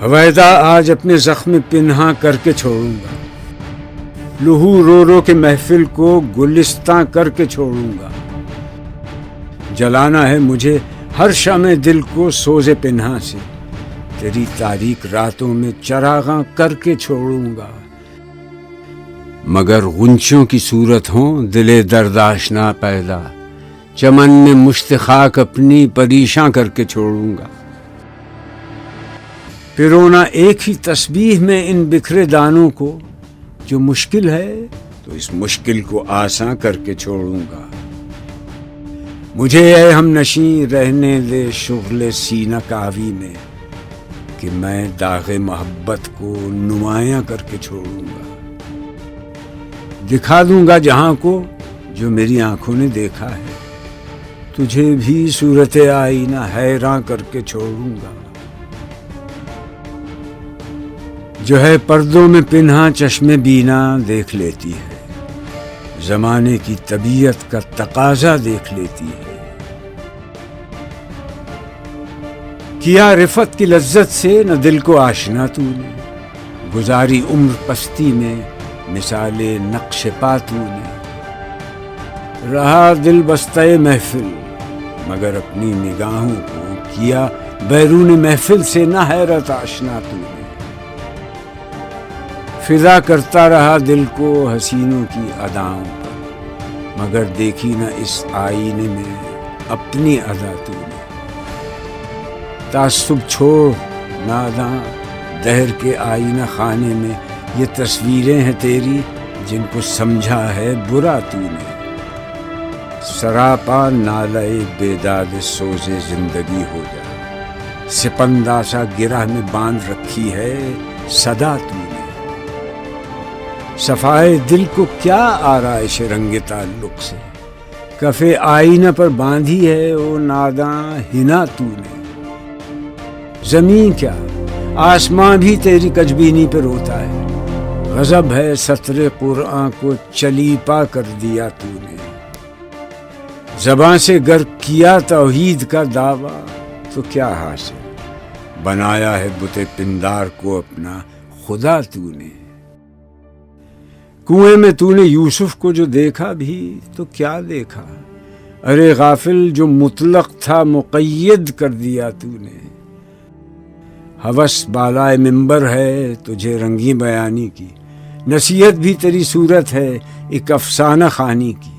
حویدا آج اپنے زخم پنہاں کر کے چھوڑوں گا، لہو رو رو کے محفل کو گلستاں کر کے چھوڑوں گا. جلانا ہے مجھے ہر شمع دل کو سوز پنہاں سے، تیری تاریک راتوں میں چراغاں کر کے چھوڑوں گا. مگر غنچوں کی صورت ہوں دل درد آشنا پیدا، چمن میں مشت خاک اپنی پریشاں کر کے چھوڑوں گا. پرونا ایک ہی تسبیح میں ان بکھرے دانوں کو، جو مشکل ہے تو اس مشکل کو آساں کر کے چھوڑوں گا. مجھے اے ہم نشیں رہنے دے شغل سینہ کاوی میں، کہ میں داغ محبت کو نمایاں کر کے چھوڑوں گا. دکھا دوں گا جہاں کو جو میری آنکھوں نے دیکھا ہے، تجھے بھی صورت آئینہ حیراں کر کے چھوڑوں گا. جو ہے پردوں میں پنہاں چشم بینا دیکھ لیتی ہے، زمانے کی طبیعت کا تقاضا دیکھ لیتی ہے. کیا رفت کی لذت سے نہ دل کو آشنا تو نے، گزاری عمر پستی میں مثال نقش پا تو نے. رہا دل بستہ محفل مگر اپنی نگاہوں کو کیا بیرون محفل سے نہ حیرت آشنا تو نے. فضا کرتا رہا دل کو حسینوں کی اداؤں پر، مگر دیکھی نہ اس آئینے میں اپنی ادا تو نے. تعصب چھوڑ ناداں دہر کے آئینہ خانے میں، یہ تصویریں ہیں تیری جن کو سمجھا ہے برا تو نے. سراپا نالے بیداد سوز زندگی ہو جا، سپندہ سا گرہ میں باندھ رکھی ہے صدا تو نے. صفائے دل کو کیا آرائش رنگ تعلق سے، کف آئینہ پر باندھی ہے او ناداں ہنا تو نے. زمین کیا آسماں بھی تیری کجبینی پہ روتا ہے، غضب ہے سطر قرآن کو چلی پا کر دیا تو نے. زباں سے گر کیا توحید کا دعویٰ تو کیا حاصل، بنایا ہے بت پندار کو اپنا خدا تو نے. کنویں میں تو نے یوسف کو جو دیکھا بھی تو کیا دیکھا، ارے غافل جو مطلق تھا مقید کر دیا تو نے. ہوس بالائے منبر ہے تجھے رنگی بیانی کی، نصیحت بھی تیری صورت ہے ایک افسانہ خوانی کی.